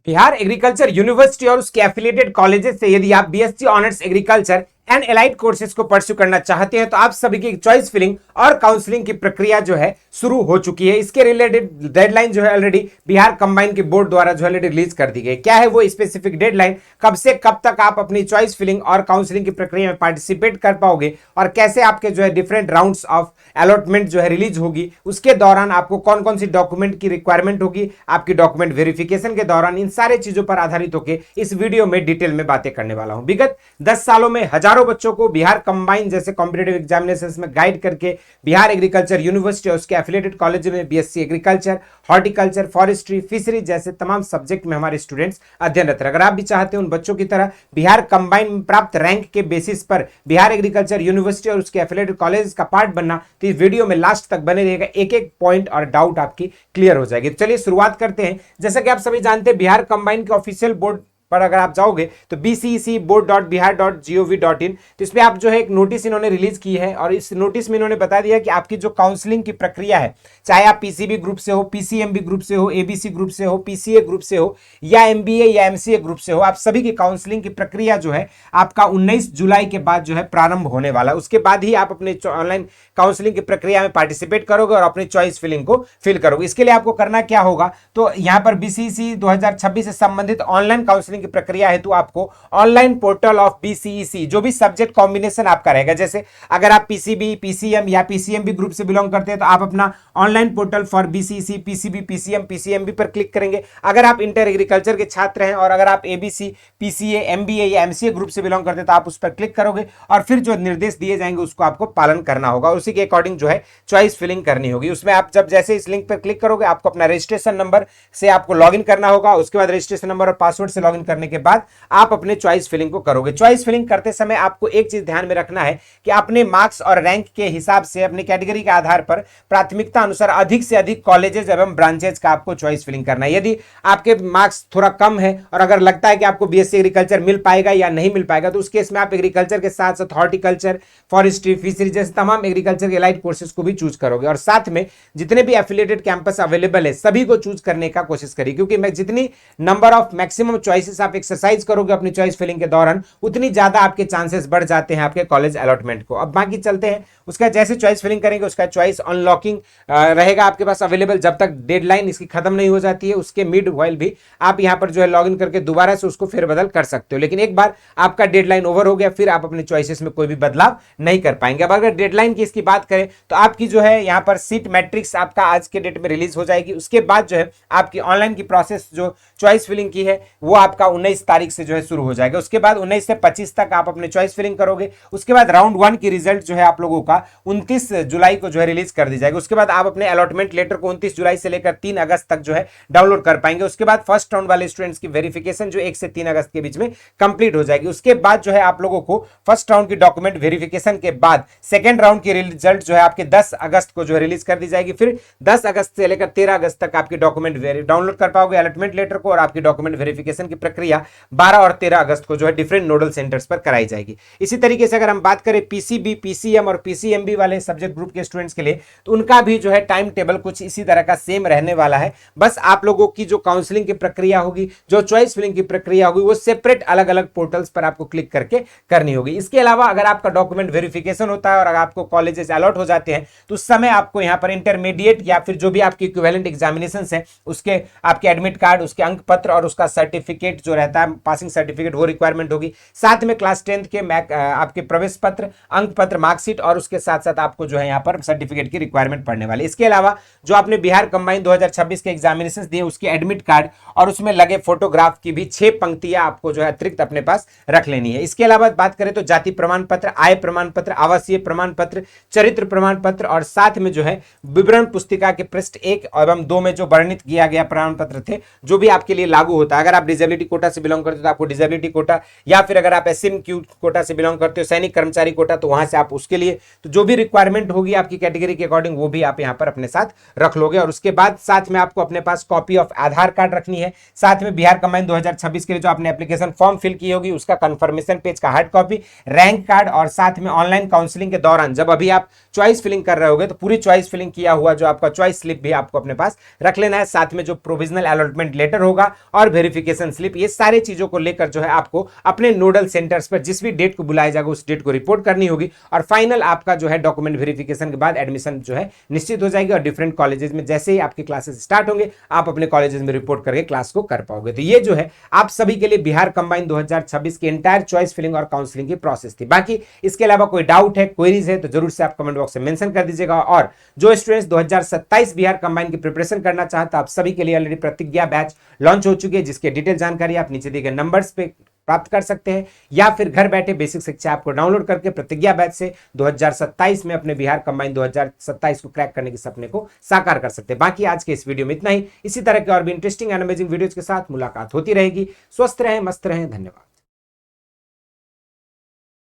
Bihar agriculture university और उसके affiliated colleges से यदि आप BSc honours agriculture and allied courses को परस्यू करना चाहते हैं तो आप सभी की चॉइस फिलिंग और काउंसलिंग की प्रक्रिया जो है शुरू हो चुकी है। इसके रिलेटेड डेडलाइन जो है ऑलरेडी बिहार कंबाइन के बोर्ड द्वारा जो है रिलीज कर दी गई। क्या है वो स्पेसिफिक डेडलाइन, कब से कब तक आप अपनी चॉइस फिलिंग और काउंसलिंग की प्रक्रिया में पार्टिसिपेट कर पाओगे और कैसे आपके जो है डिफरेंट राउंड्स ऑफ अलॉटमेंट जो है रिलीज होगी, उसके दौरान आपको कौन कौन सी डॉक्यूमेंट की रिक्वायरमेंट होगी, आपकी डॉक्यूमेंट वेरिफिकेशन के दौरान, इन सारे चीजों पर आधारित होकर इस वीडियो में डिटेल में बातें करने वाला हूं। विगत 10 सालों में हजारों बच्चों को बिहार कंबाइन जैसे कॉम्पिटिटिव एग्जामिनेशंस में गाइड करके बिहार एग्रीकल्चर यूनिवर्सिटी और उसके एफिलिएटेड कॉलेज में BSc agriculture, horticulture, forestry, fishery जैसे तमाम सब्जेक्ट में हमारे स्टूडेंट्स अध्ययनरत हैं। अगर आप भी चाहते हैं उन बच्चों की तरह बिहार कंबाइन में प्राप्त रैंक के बेसिस पर बिहार एग्रीकल्चर यूनिवर्सिटी और उसके एफिलिएटेड कॉलेज का पार्ट बनना, तो इस वीडियो में लास्ट तक बने रहेगा, एक एक पॉइंट और डाउट आपकी क्लियर हो जाएगी। चलिए शुरुआत करते हैं। जैसा कि आप सभी जानते हैं बिहार कंबाइन के ऑफिशियल बोर्ड पर अगर आप जाओगे तो bcecboard.bihar.gov.in, तो इसमें आप जो है एक नोटिस इन्होंने रिलीज की है और इस नोटिस में इन्होंने बता दिया कि आपकी जो काउंसलिंग की प्रक्रिया है, चाहे आप पीसीबी ग्रुप से हो, पीसीएमबी ग्रुप से हो, एबीसी ग्रुप से हो, पीसीए ग्रुप से हो या एमबीए या एमसीए ग्रुप से हो, आप सभी की काउंसलिंग की प्रक्रिया जो है आपका 19 जुलाई के बाद जो है प्रारंभ होने वाला है। उसके बाद ही आप अपने ऑनलाइन काउंसलिंग की प्रक्रिया में पार्टिसिपेट करोगे और अपनी चॉइस फिलिंग को फिल करोगे। इसके लिए आपको करना क्या होगा, तो यहां पर बीसीईसी 2026 से संबंधित ऑनलाइन काउंसलिंग की प्रक्रिया हेतु आपको ऑनलाइन पोर्टल ऑफ बीसीईसी, जो भी सब्जेक्ट कॉम्बिनेशन आपका रहेगा, जैसे अगर आप पीसीबी, पीसीएम या पीसीएमबी ग्रुप से बिलोंग करते हैं तो आप अपना online portal for BCEC, PCB, PCM, PCMB पर क्लिक करेंगे। अगर आप इंटर एग्रीकल्चर के छात्र हैं और अगर आप एबीसी, पीसीए, एमबीए या एमसीए ग्रुप से बिलोंग करते हैं तो आप उस पर क्लिक करोगे और फिर जो निर्देश दिए जाएंगे उसको आपको पालन करना होगा, उसी के अकॉर्डिंग जो है चॉइस फिलिंग करनी होगी। उसमें आप जब जैसे इस लिंक पर क्लिक करोगे आपको अपना रजिस्ट्रेशन नंबर से आपको लॉगिन करना होगा। उसके बाद रजिस्ट्रेशन नंबर और पासवर्ड से लॉगिन करने के बाद आप अपने चॉइस फिलिंग को करोगे। चॉइस फिलिंग करते समय आपको एक चीज ध्यान में रखना है कि अपने मार्क्स और रैंक के हिसाब से अपनी कैटेगरी के आधार पर प्राथमिकता अनुसार अधिक से अधिक कॉलेजेस एवं ब्रांचेज का आपको चॉइस फिलिंग करना है। यदि आपके मार्क्स थोड़ा कम है और अगर लगता है कि आपको बीएससी एग्रीकल्चर मिल पाएगा या नहीं मिल पाएगा, तो उस केस में आप एग्रीकल्चर के साथ साथ हॉर्टिकल्चर, फॉरेस्ट्री, फिशरी जैसे तमाम एग्रीकल्चर के एलाइड कोर्सेज को भी चूज करोगे और साथ में जितने भी एफिलिएटेड कैंपस अवेलेबल है सभी को चूज करने का कोशिश करिए, क्योंकि मैं जितनी नंबर ऑफ मैक्सिमम चॉइसेस आप एक्सरसाइज करोगे अपनी चॉइस फिलिंग के दौरान उतनी ज्यादा आपके चांसेस बढ़ जाते हैं आपके कॉलेज अलॉटमेंट को। अब बाकी चलते हैं, उसका जैसे चॉइस फिलिंग करेंगे उसका चॉइस अनलॉकिंग रहेगा आपके पास अवेलेबल जब तक डेडलाइन इसकी खत्म नहीं हो जाती है। उसके मिड वाइल भी आप यहां पर जो है लॉगिन करके दोबारा से उसको फेरबदल कर सकते हो, लेकिन एक बार आपका डेडलाइन ओवर हो गया फिर आप अपने चॉइसेस में कोई भी बदलाव नहीं कर पाएंगे। अब अगर डेडलाइन की इसकी बात करें तो आपकी जो है यहां पर सीट मैट्रिक्स आपका आज के डेट में रिलीज हो जाएगी। उसके बाद जो है आपकी ऑनलाइन की प्रोसेस जो चॉइस फिलिंग की है वो आपका 19 तारीख से जो है शुरू हो जाएगा। उसके बाद 19 से 25 तक आप अपने चॉइस फिलिंग करोगे। उसके बाद राउंड 1 की रिजल्ट जो है आप लोगों का 29 जुलाई को जो है रिलीज कर दी जाएगी। उसके बाद आप अपने अलॉटमेंट लेटर को 29 जुलाई से लेकर 3 अगस्त तक जो है डाउनलोड कर पाएंगे। उसके बाद फर्स्ट राउंड वाले स्टूडेंट्स की वेरिफिकेशन जो 1 से 3 अगस्त के बीच में कंप्लीट हो जाएगी। उसके बाद जो है आप लोगों को फर्स्ट राउंड की डॉक्यूमेंट वेरिफिकेशन के बाद सेकेंड राउंड की रिजल्ट जो है आपके 10 अगस्त को जो है रिलीज कर दी जाएगी। फिर 10 अगस्त से लेकर 13 अगस्त तक आपकी डॉक्यूमेंट डाउनलोड कर पाओगे अलॉटमेंट लेटर को और आपकी डॉक्यूमेंट वेरिफिकेशन की प्रक्रिया 12 और 13 अगस्त को जो है डिफरेंट नोडल सेंटर्स पर कराई जाएगी। इसी तरीके से अगर हम बात करें पीसीबी, पीसीएम और पीसीएमबी वाले सब्जेक्ट ग्रुप के स्टूडेंट्स के लिए, तो उनका भी जो है टाइम टेबल कुछ इसी तरह का सेम रहने वाला है। बस आप लोगों की जो काउंसलिंग की प्रक्रिया होगी, जो चॉइस फिलिंग की प्रक्रिया होगी, वो सेपरेट अलग अलग पोर्टल्स पर आपको क्लिक करके करनी होगी। इसके अलावा अगर आपका डॉक्यूमेंट वेरिफिकेशन होता है और अगर आपको कॉलेजेस अलॉट हो जाते हैं तो उस समय आपको यहाँ पर इंटरमीडिएट या फिर जो भी आपकी इक्विवेलेंट एग्जामिनेशंस है उसके आपके एडमिट कार्ड, उसके अंक पत्र और उसका सर्टिफिकेट जो रहता है पासिंग सर्टिफिकेट, वो रिक्वायरमेंट होगी। साथ में क्लास 10th के आपके प्रवेश पत्र, अंक पत्र, मार्कशीट और उसके साथ साथ आपको जो है यहाँ पर सर्टिफिकेट की रिक्वायरमेंट पड़ने वाली। इसके अलावा जो आपने बिहार कंबाइन 2026 के एग्जामिनेशंस दिए उसके एडमिट कार्ड और उसमें लगे फोटोग्राफ की भी 6 पंक्तियां आपको जो है अतिरिक्त अपने पास रख लेनी है। इसके अलावा बात करें तो जाति प्रमाण पत्र, आय प्रमाण पत्र, आवासीय प्रमाण पत्र, चरित्र प्रमाण पत्र और साथ में जो है विवरण पुस्तिका के पृष्ठ 1 एवं 2 में जो वर्णित किया गया प्रमाण पत्र थे जो भी आपके लिए लागू होता है। अगर आप डिसेबिलिटी कोटा से बिलोंग करते हो तो आपको डिसेबिलिटी कोटा, या फिर अगर आप SMQ कोटा से बिलोंग करते हो सैनिक कर्मचारी कोटा, तो वहां से आप उसके लिए तो जो भी रिक्वायरमेंट होगी आपकी कैटेगरी के अकॉर्डिंग वो भी आप यहाँ पर अपने साथ रख लोगे। और उसके बाद साथ में आपको अपने पास कॉपी ऑफ आधार कार्ड रखनी है, साथ में बिहार कंबाइन 2026 के लिए जो आपने एप्लीकेशन फॉर्म फिल की होगी उसका कंफर्मेशन पेज का हार्ड कॉपी, रैंक कार्ड, और साथ में ऑनलाइन काउंसलिंग के दौरान जब अभी आप चॉइस फिलिंग कर रहे होगे तो पूरी चॉइस फिलिंग किया हुआ जो आपका चॉइस स्लिप भी आपको अपने पास रख लेना है, साथ में जो प्रोविजनल अलॉटमेंट लेटर होगा और वेरिफिकेशन स्लिप, ये सारे चीजों को लेकर जो है आपको अपने नोडल सेंटर्स पर जिस भी डेट को बुलाया जाएगा उस डेट को रिपोर्ट करनी होगी। और फाइनल आपका जो है डॉक्यूमेंट वेरिफिकेशन के बाद एडमिशन जो है निश्चित हो जाएगी, और डिफरेंट कॉलेजेस में जैसे ही आपके क्लासेस स्टार्ट होंगे आप अपने कॉलेजेस में रिपोर्ट करके क्लास को कर पाओगे। तो ये जो है आप सभी के लिए बिहार कंबाइन 2026 की एंटायर चॉइस फिलिंग और काउंसलिंग की प्रोसेस थी। बाकी इसके अलावा कोई डाउट है, क्वेरीज है तो जरूर से आप कमेंट बॉक्स में मेंशन कर दीजिएगा। और जो स्टूडेंट्स 2027 बिहार कंबाइन की प्रिपरेशन करना चाहता आप सभी के लिए ऑलरेडी प्रतिज्ञा बैच लॉन्च हो चुकी है, जिसके डिटेल जानकारी आप नीचे दिए गए नंबर्स पे प्राप्त कर सकते हैं, या फिर घर बैठे बेसिक शिक्षा आपको डाउनलोड करके प्रतिज्ञा बैच से 2027 में अपने बिहार कंबाइन 2027 को क्रैक करने के सपने को साकार कर सकते हैं। बाकी आज के इस वीडियो में इतना ही। इसी तरह के और भी इंटरेस्टिंग एंड अमेजिंग वीडियोज के साथ मुलाकात होती रहेगी। स्वस्थ रहें, मस्त रहें, धन्यवाद।